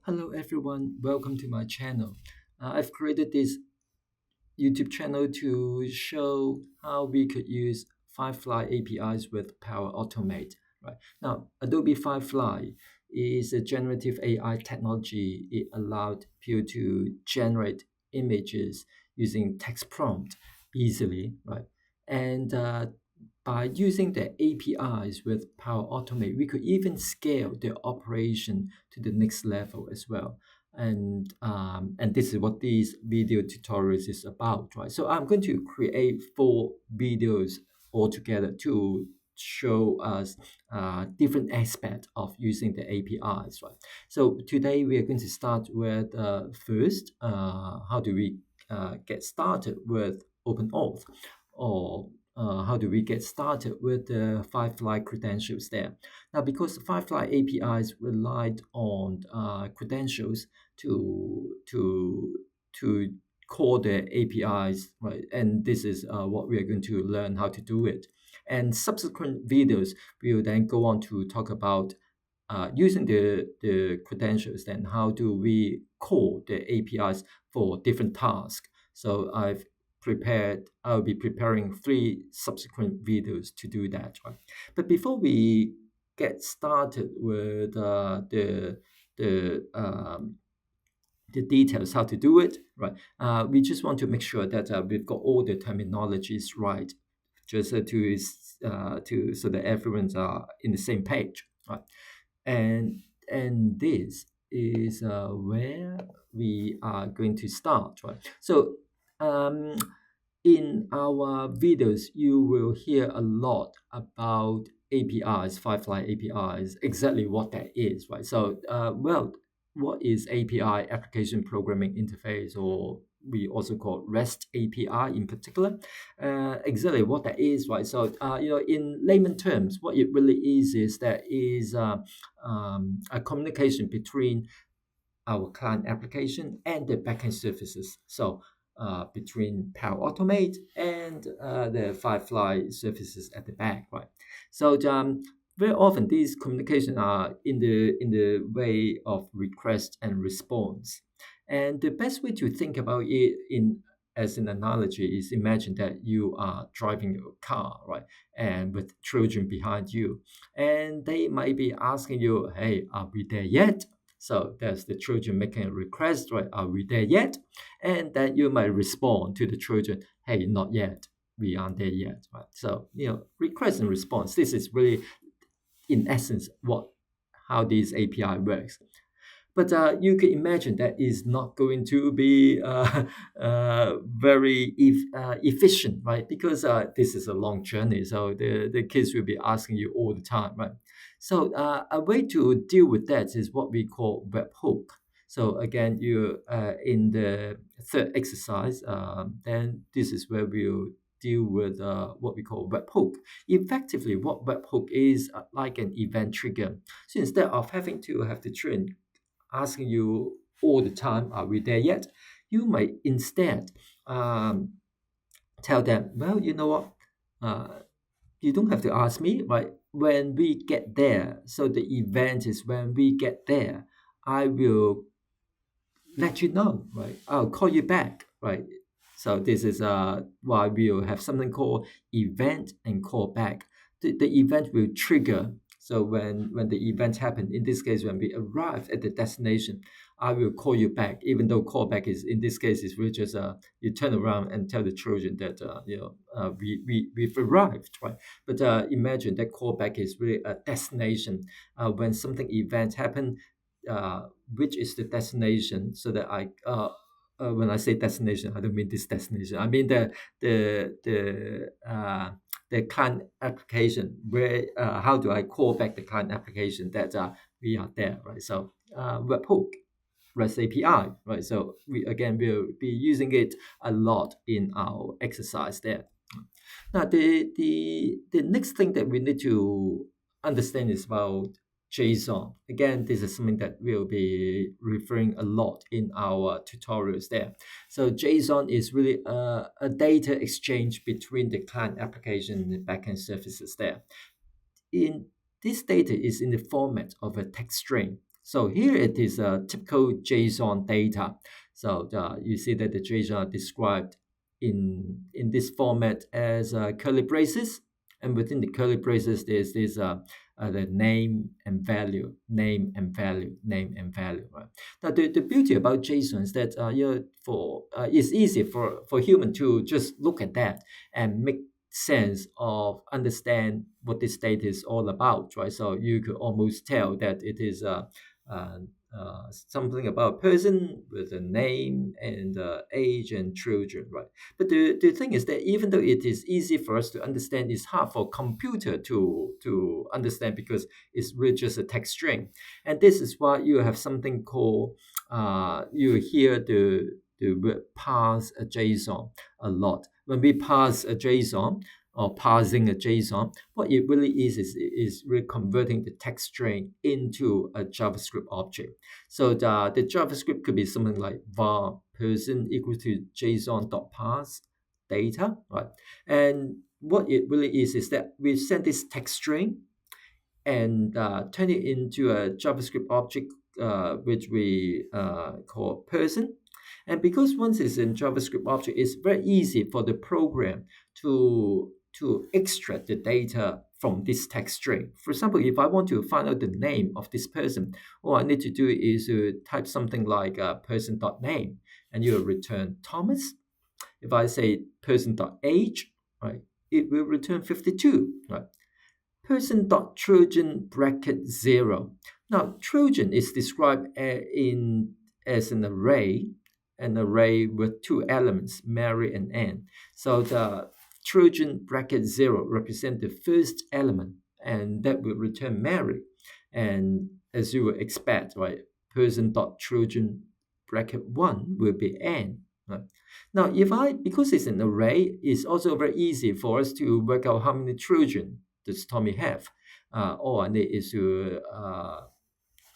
Hello everyone, welcome to my channel. I've created this YouTube channel to show how we could use Firefly APIs with Power Automate. Right now, Adobe Firefly is a generative AI technology. It allowed people to generate images using text prompt easily, right? And by using the APIs with Power Automate, we could even scale the operation to the next level as well. And this is what these video tutorials is about, right? So I'm going to create 4 videos altogether to show us different aspects of using the APIs, right? So today we are going to start with first, how do we get started with OpenAuth, or how do we get started with the Firefly credentials there? Now, because Firefly APIs relied on credentials to call the APIs, right? And this is what we are going to learn how to do it. And subsequent videos will then go on to talk about using the credentials, then how do we call the APIs for different tasks. So I'll be preparing 3 subsequent videos to do that, right? But before we get started with the the details how to do it, right? We just want to make sure that we've got all the terminologies right, just to so that everyone's in the same page, right? And this is where we are going to start, right? So um, in our videos, you will hear a lot about APIs, Firefly APIs, exactly what that is, right? So, what is API, Application Programming Interface, or we also call REST API in particular? Exactly what that is, right? So, in layman terms, what it really is that is a communication between our client application and the backend services. So between Power Automate and the Firefly services at the back, right? So very often these communications are in the way of request and response. And the best way to think about it in as an analogy is imagine that you are driving your car, right? And with children behind you. And they might be asking you, hey, are we there yet? So there's the children making a request, right? Are we there yet? And then you might respond to the children, hey, not yet. We aren't there yet, right? So, request and response. This is really, in essence, how this API works. But you can imagine that is not going to be very efficient, right? Because this is a long journey, so the kids will be asking you all the time, right? So a way to deal with that is what we call webhook. So again, you in the third exercise, then this is where we'll deal with what we call webhook. Effectively, what webhook is like an event trigger. So instead of having to have the children asking you all the time, are we there yet? You might instead um, tell them, well, you know what? You don't have to ask me, right? When we get there, so the event is when we get there, I will let you know, right? I'll call you back, right? So this is why we'll have something called event and callback. The event will trigger. So when the event happens, in this case, when we arrive at the destination, I will call you back. Even though callback is in this case is really just you turn around and tell the children that we've arrived, right? But imagine that callback is really a destination. When something event happen, which is the destination, so that when I say destination, I don't mean this destination. I mean the client application. Where how do I call back the client application that we are there, right? So webhook, REST API, right? So we again will be using it a lot in our exercise there. Now the next thing that we need to understand is about JSON. Again, this is something that we'll be referring a lot in our tutorials there. So JSON is really a data exchange between the client application and the backend services there. In this data is in the format of a text string. So here it is a typical JSON data. So you see that the JSON are described in this format as curly braces, and within the curly braces there's this the name and value, name and value, name and value. Right. Now the beauty about JSON is that it's easy for human to just look at that and make sense of understand what this data is all about, right? So you could almost tell that it is uh, something about a person with a name and age and children, right? But the thing is that even though it is easy for us to understand, it's hard for computer to understand because it's really just a text string. And this is why you have something called you hear the word parse a JSON a lot. When we parse a JSON or parsing a JSON, what it really is really converting the text string into a JavaScript object. So the JavaScript could be something like var person equal to JSON.parse data, right? And what it really is that we send this text string and turn it into a JavaScript object, which we call person. And because once it's in JavaScript object, it's very easy for the program to extract the data from this text string. For example, if I want to find out the name of this person, all I need to do is to type something like person.name, and you'll return Thomas. If I say person.age, right, it will return 52, right? Person.Trojan bracket 0. Now, Trojan is described as an array with two elements, Mary and Anne. So the Trojan bracket 0 represent the first element, and that will return Mary. And as you would expect, right, person.Trojan bracket 1 will be Anne. Right? Now, because it's an array, it's also very easy for us to work out how many children does Tommy have. All I need is to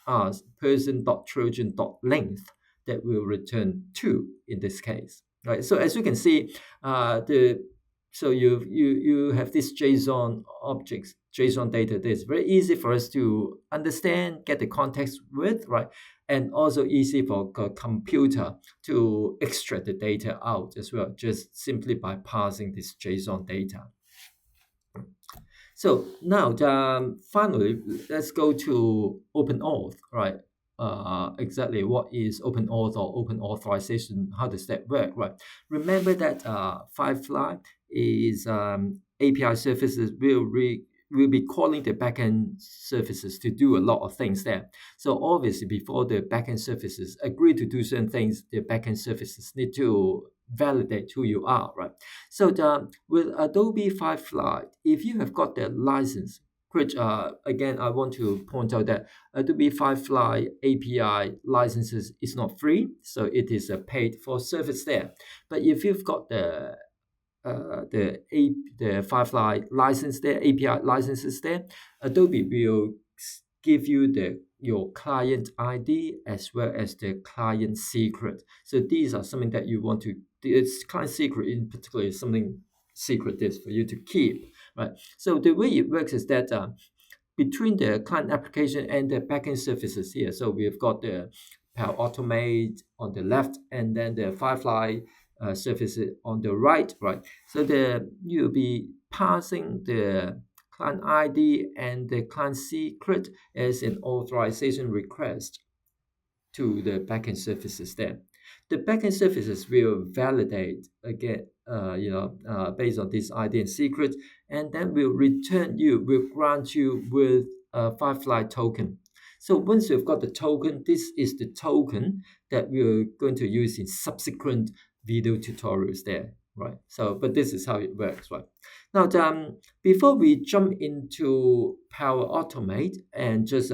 ask person.Trojan.length that will return 2 in this case. Right. So as you can see, you have this JSON objects, JSON data that is very easy for us to understand, get the context with, right? And also easy for a computer to extract the data out as well, just simply by parsing this JSON data. So now, finally, let's go to OpenAuth, right? Exactly what is OpenAuth or open authorization? How does that work, right? Remember that Firefly is API services will be calling the backend services to do a lot of things there. So obviously, before the backend services agree to do certain things, the backend services need to validate who you are, right? So with Adobe Firefly, if you have got the license, which again, I want to point out that Adobe Firefly API licenses is not free, so it is a paid for service there. But if you've got the Firefly license there, API licenses there, Adobe will give you your client ID as well as the client secret. So these are something that you want to. It's client secret in particular is something secret is for you to keep, right? So the way it works is that between the client application and the backend services here. So we've got the Power Automate on the left, and then the Firefly services on the right, right? So you'll be passing the client ID and the client secret as an authorization request to the backend services there. The backend services will validate again, based on this ID and secret, and then will grant you with a Firefly token. So once you've got the token, this is the token that we're going to use in subsequent video tutorials there, right? So, but this is how it works, right? Now, before we jump into Power Automate and just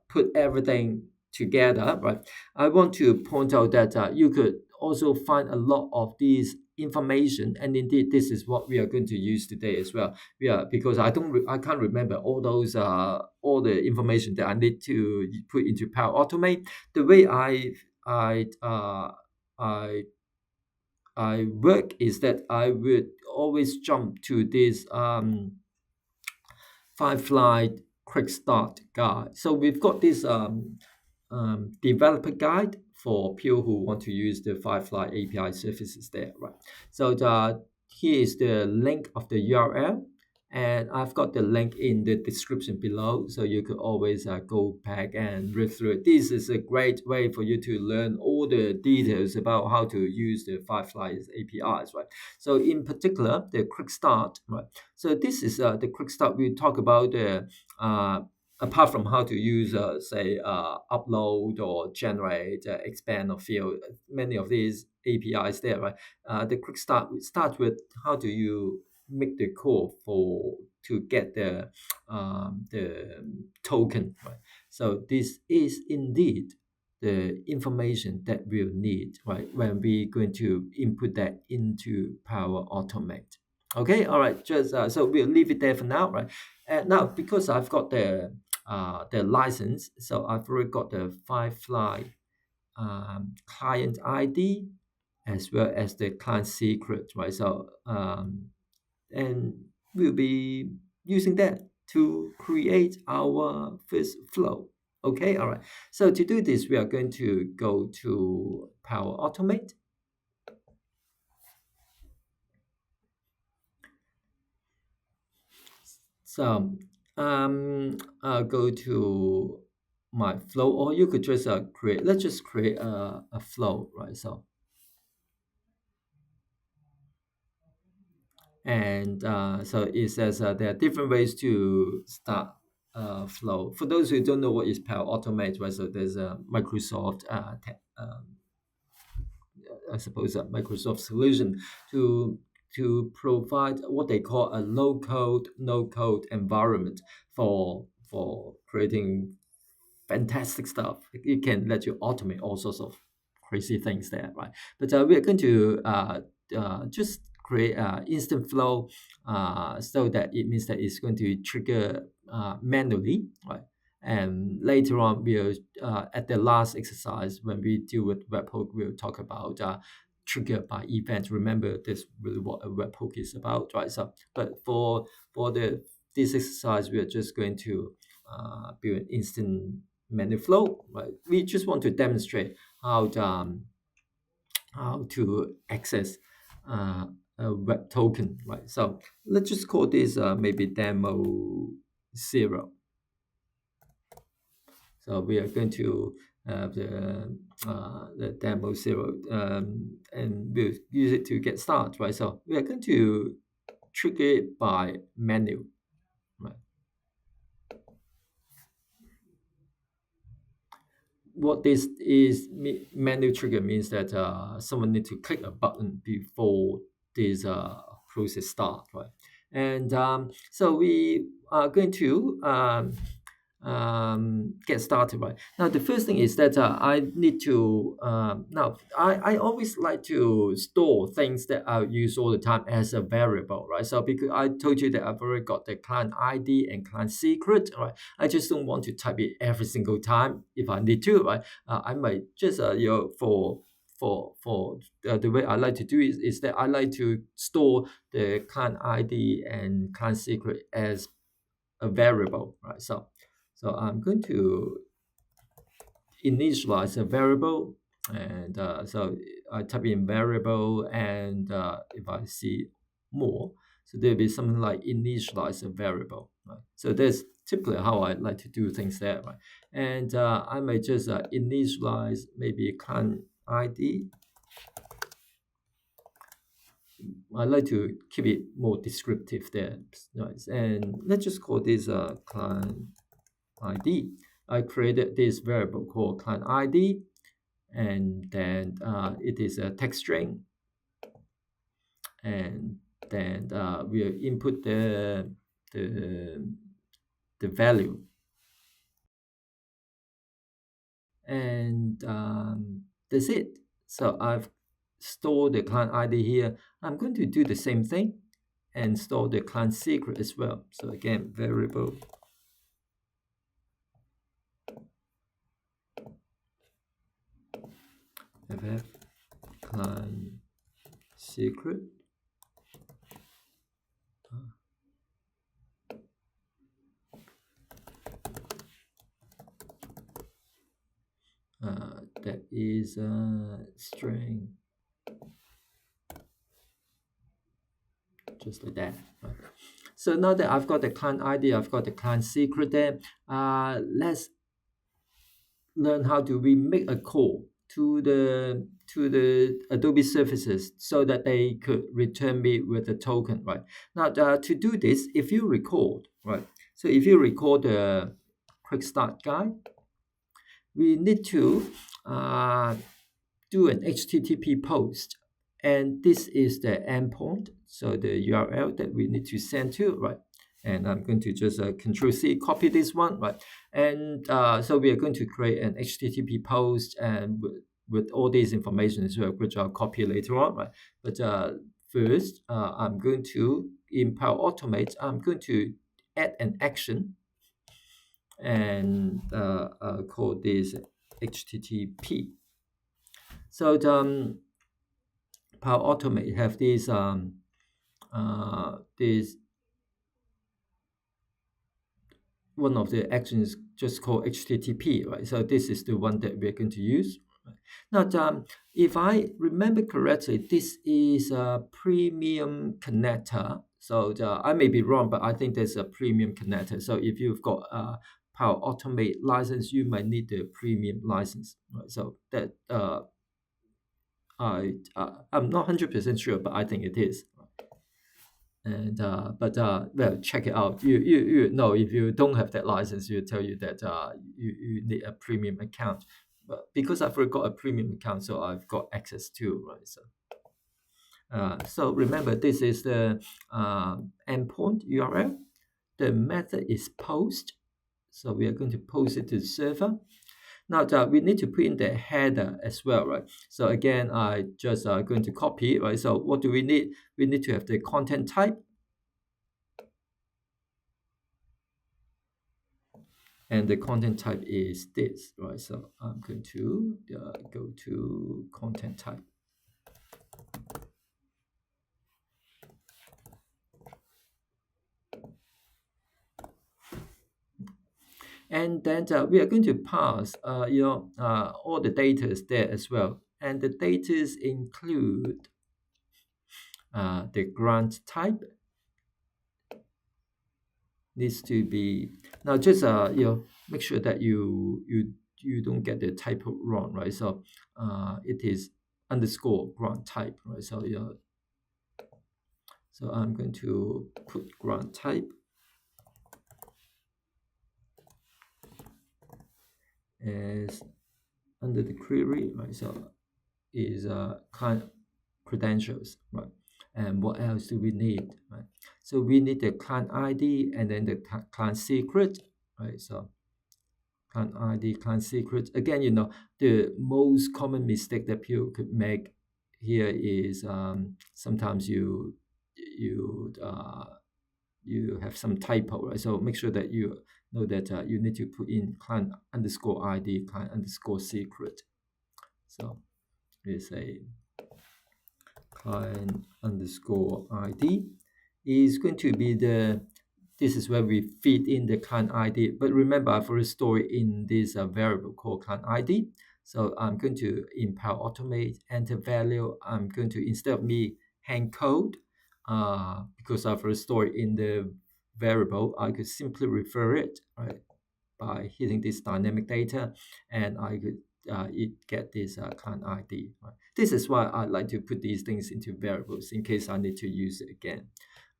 put everything together, right? I want to point out that you could also find a lot of these information, and indeed this is what we are going to use today as well. Because I can't remember all the information that I need to put into Power Automate. The way I work is that I would always jump to this Firefly quick start guide. So we've got this developer guide for people who want to use the Firefly API services there, right? So here is the link of the URL, and I've got the link in the description below, so you could always go back and read through it. This is a great way for you to learn all the details about how to use the Firefly's APIs, right? So in particular, the quick start, right? So this is the quick start. We talk about the apart from how to use, say, upload or generate, expand or fill, many of these APIs there, right? The quick start, we start with how do you make the call for to get the token, right? So this is indeed the information that we'll need, right, when we're going to input that into Power Automate. Okay, all right, just so we'll leave it there for now, right? And now, because I've got the license, so I've already got the Firefly client ID as well as the client secret, right? So and we'll be using that to create our first flow. Okay, all right. So to do this, we are going to go to Power Automate. So I'll go to my flow, or you could just let's just create a flow, right? So and so it says there are different ways to start flow. For those who don't know what is Power Automate, right? So there's a Microsoft I suppose a Microsoft solution to provide what they call a low code, no code environment for creating fantastic stuff. It can let you automate all sorts of crazy things there, right? But we are going to just create instant flow, so that it means that it's going to trigger manually, right? And later on, we'll at the last exercise when we deal with webhook, we'll talk about trigger by event. Remember, this really what a webhook is about, right? So, but for the this exercise, we are just going to build an instant menu flow, right? We just want to demonstrate how to access a web token, right? So let's just call this maybe demo 0. So we are going to have the demo 0, and we'll use it to get started, right? So we are going to trigger it by menu, right? What this is menu trigger means that someone need to click a button before this process start, right? And so we are going to get started, right? Now the first thing is that I need to now I always like to store things that I use all the time as a variable, right? So because I told you that I've already got the client ID and client secret, right? I just don't want to type it every single time if I need to, right? I might just for the way I like to do is that I like to store the client ID and client secret as a variable, right? So I'm going to initialize a variable, and so I type in variable, and if I see more, so there'll be something like initialize a variable, right? So that's typically how I like to do things there, right? And I may just initialize maybe a client ID. I like to keep it more descriptive there, right? And let's just call this client ID. I created this variable called client ID, and then it is a text string, and then we'll input the the value, and that's it. So I've stored the client ID here. I'm going to do the same thing and store the client secret as well. So again, variable ff client secret. that is a string, just like that, right? So now that I've got the client ID, I've got the client secret there, let's learn how do we make a call to the Adobe services so that they could return me with a token, right? Now, to do this, if you record, right? So if you record the quick start guide, we need to do an HTTP post, and this is the endpoint, so the URL that we need to send to, right? And I'm going to just Control C, copy this one, right? And so we are going to create an HTTP post and with all these information as well, which I'll copy later on, right? But first, I'm going to, in Power Automate, I'm going to add an action and call this HTTP. So the Power Automate have this one of the actions just called HTTP, right? So this is the one that we're going to use. Now, if I remember correctly, this is a premium connector. So I may be wrong, but I think there's a premium connector. So if you've got a Power Automate license, you might need the premium license, right? So that I'm not 100% sure, but I think it is. And well, check it out. You know, if you don't have that license, you tell you that you need a premium account. But because I've already got a premium account, so I've got access to, right? So remember, this is the endpoint URL. The method is post, so we are going to post it to the server. Now we need to put in the header as well, right? So again, I just going to copy, right? So what do we need? We need to have the content type. And the content type is this, right? So I'm going to go to content type. And then we are going to pass, all the data is there as well. And the data include the grant type needs to be, now just make sure that you don't get the typo wrong, right? So it is underscore grant type, right? So so I'm going to put grant type as under the query, right? So is client credentials, right? And what else do we need, right? So we need the client ID and then the client secret, right? So client ID, client secret. Again, the most common mistake that people could make here is sometimes you have some typo, right? So make sure that you know that you need to put in client underscore ID, client underscore secret. So we say client underscore ID is going to be this is where we feed in the client ID. But remember, I've already stored in this variable called client ID. So I'm going to, in Power Automate, enter value. I'm going to, instead of me hand code, because I've already stored in the variable, I could simply refer it, right, by hitting this dynamic data, and I could get this client ID. Right? This is why I like to put these things into variables in case I need to use it again.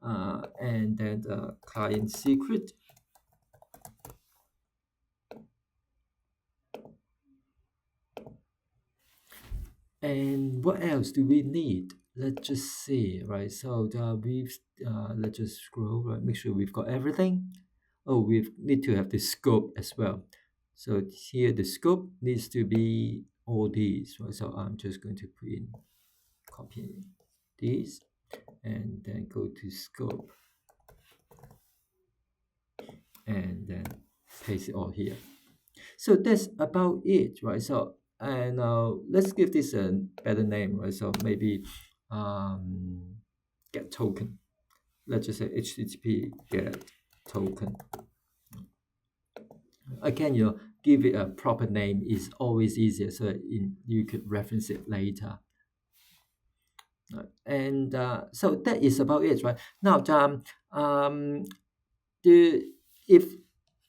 And then the client secret. And what else do we need? Let's just see, right? So let's just scroll, right? Make sure we've got everything. Oh, we need to have the scope as well. So here the scope needs to be all these, right? So I'm just going to put in, copy these, and then go to scope, and then paste it all here. So that's about it, right? So and let's give this a better name, right? So maybe get token. Let's just say HTTP get token. Again, give it a proper name is always easier, so you could reference it later. And so that is about it, right? Now, the if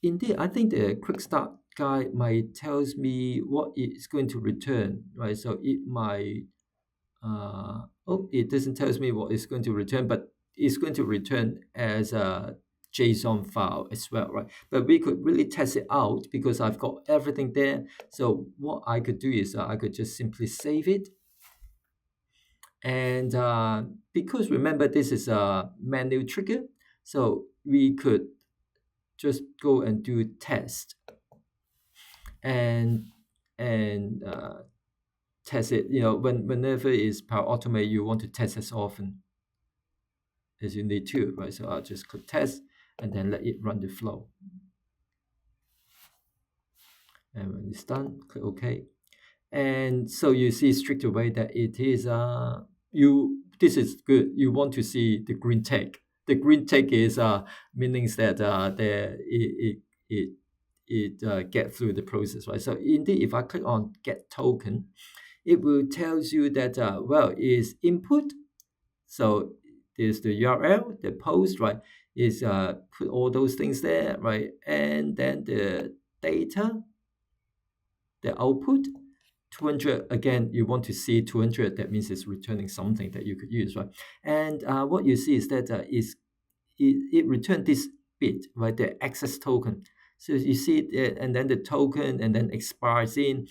indeed, I think the quick start guide might tells me what it's going to return, right? So it might it doesn't tells me what it's going to return, but it's going to return as a JSON file as well, right? But we could really test it out because I've got everything there. So what I could do is I could just simply save it. And because remember, this is a manual trigger, so we could just go and do test and test it. Whenever is Power Automate, you want to test as often as you need to, right? So I'll just click test and then let it run the flow. And when it's done, click OK. And so you see straight away that it is this is good. You want to see the green tick. The green tick is meanings that it get through the process, right? So indeed, if I click on get token, it will tells you that is input. So there's the URL, the post, right? Is put all those things there, right? And then the data, the output. 200, again, you want to see 200, that means it's returning something that you could use, right? And what you see is that it returned this bit, right, the access token. So you see it, and then the token, and then expires in.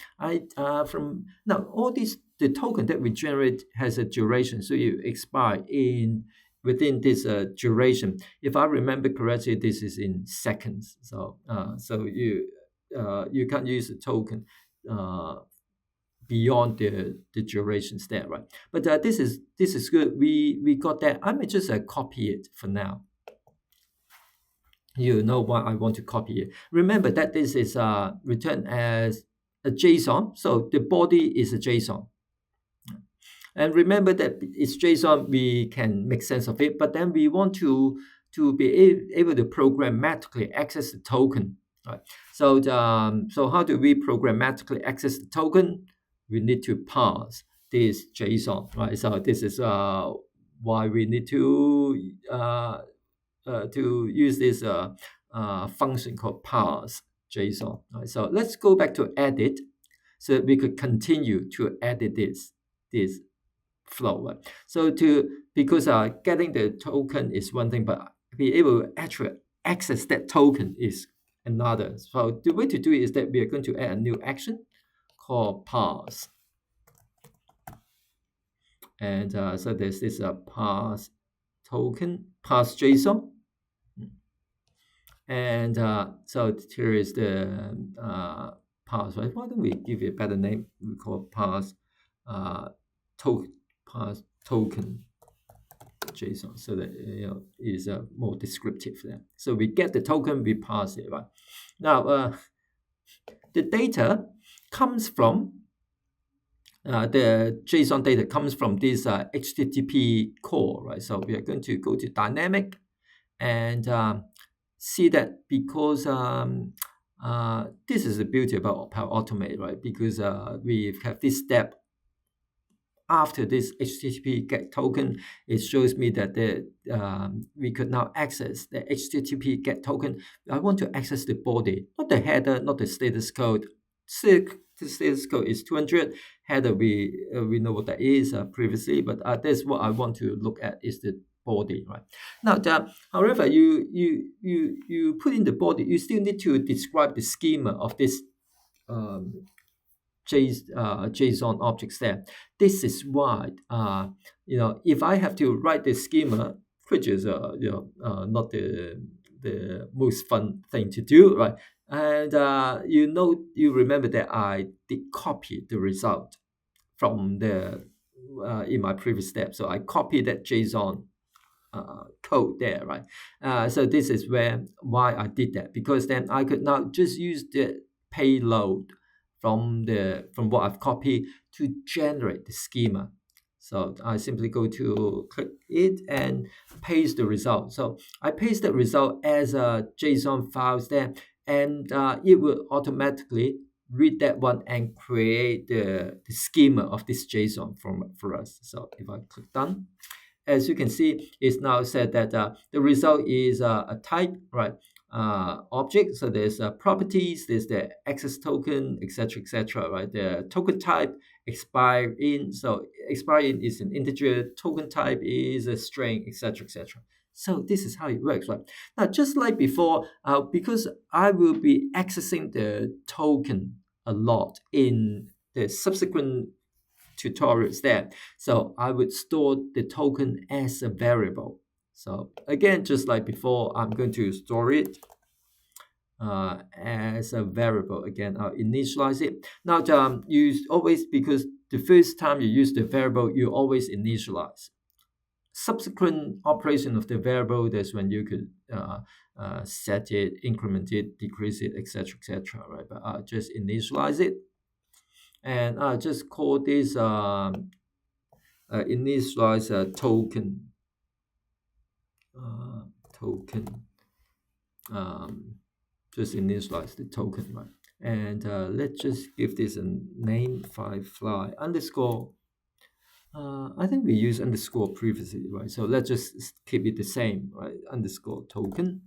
From now, all these, the token that we generate has a duration, so you expire within this duration. If I remember correctly, this is in seconds. So you can't use the token beyond the durations there, right? But this is good. We got that. I may just copy it for now. You know why I want to copy it. Remember that this is returned as a JSON, so the body is a JSON. And remember that it's JSON, we can make sense of it, but then we want to be able to programmatically access the token, right? So so how do we programmatically access the token? We need to parse this JSON, right? So this is why we need to use this function called parse JSON. Right? So let's go back to edit, so that we could continue to edit this flow. Right? So because getting the token is one thing, but be able to actually access that token is another. So the way to do it is that we are going to add a new action called parse. And so there's this parse token, parse JSON. And so here is the parse, right? Why don't we give it a better name? We call it parse token JSON, so that is more descriptive there. So we get the token, we parse it, right? Now the data comes from the JSON data comes from this HTTP core, right? So we are going to go to dynamic and see that because this is the beauty about Power Automate, right? Because we have this step after this HTTP GET token. It shows me that we could now access the HTTP GET token. I want to access the body, not the header, not the status code. The status code is 200. Header, we know what that is previously, but that's what I want to look at is the body, right? Now, however, you put in the body, you still need to describe the schema of this JSON objects there. This is why if I have to write the schema, which is not the most fun thing to do, right? And you remember that I did copy the result from the in my previous step. So I copied that JSON code there, right? So this is why I did that, because then I could now just use the payload from what I've copied to generate the schema. So I simply go to click it and paste the result. So I paste the result as a JSON files there, and it will automatically read that one and create the schema of this JSON for us. So if I click done, as you can see, it's now said that the result is a type, right? Object. So there's properties, there's the access token, etc., right? The token type expire in. So expire in is an integer. Token type is a string, etc. So this is how it works, right? Now, just like before, because I will be accessing the token a lot in the subsequent tutorials there. So I would store the token as a variable. So again, just like before, I'm going to store it as a variable. Again, I'll initialize it. Now, you always, because the first time you use the variable, you always initialize. Subsequent operation of the variable, that's when you could set it, increment it, decrease it, etc., right? But I'll just initialize it. And I'll just call this initialize a token just initialize the token, right? And let's just give this a name, Firefly underscore. I think we used underscore previously, right? So let's just keep it the same, right? Underscore token.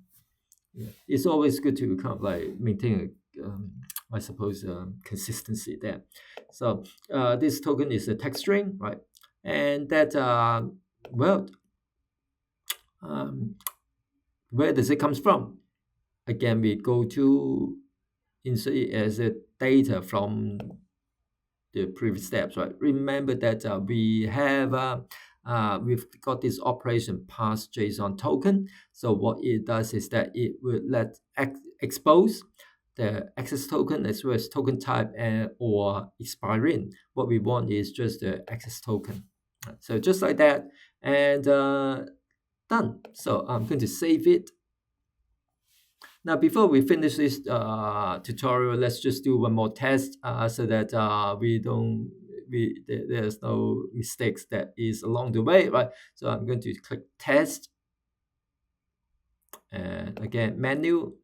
Yeah. It's always good to kind of like maintain I suppose consistency there. So this token is a text string, right? And that well, where does it comes from? Again, we go to insert it as a data from the previous steps, right? Remember that we've got this operation pass JSON token. So what it does is that it will expose the access token as well as token type or expiring. What we want is just the access token. So just like that, and done. So I'm going to save it. Now, before we finish this tutorial, let's just do one more test so that there's no mistakes that is along the way, right? So I'm going to click test, and again menu,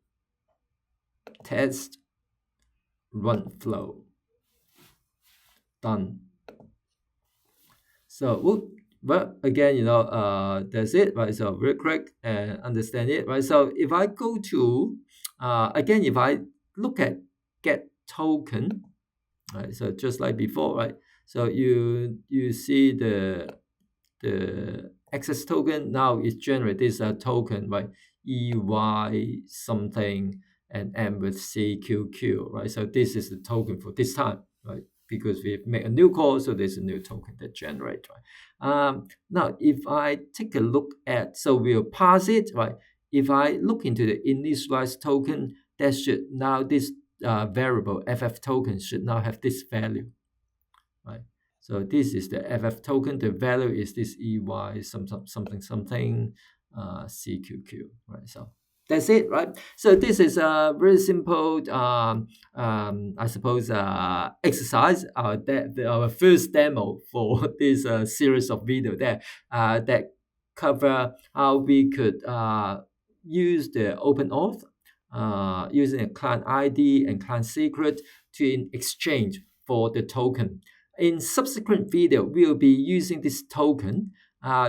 test, run flow, done. So well, again, that's it, right? So real quick and understand it, right? So if I go to again, if I look at get token, right? So just like before, right? So you see the access token now is generate this token, right? EY something and M with CQQ, right? So this is the token for this time, right? Because we've made a new call, so there's a new token that generates, right? Now, if I take a look at, so we'll pass it, right? If I look into the initialized token, that should now this variable FF token should now have this value, right? So this is the FF token. The value is this EY something CQQ, right? So that's it, right? So this is a very simple, I suppose, exercise. Our first demo for this series of video there that cover how we could use the OpenAuth using a client ID and client secret to in exchange for the token. In subsequent video, we'll be using this token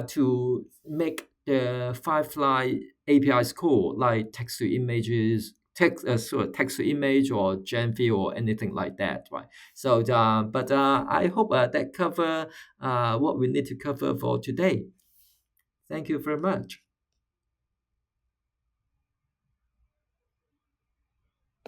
to make the Firefly API's call, like text to images, text to image or Genfi or anything like that, right? So, but I hope that cover what we need to cover for today. Thank you very much.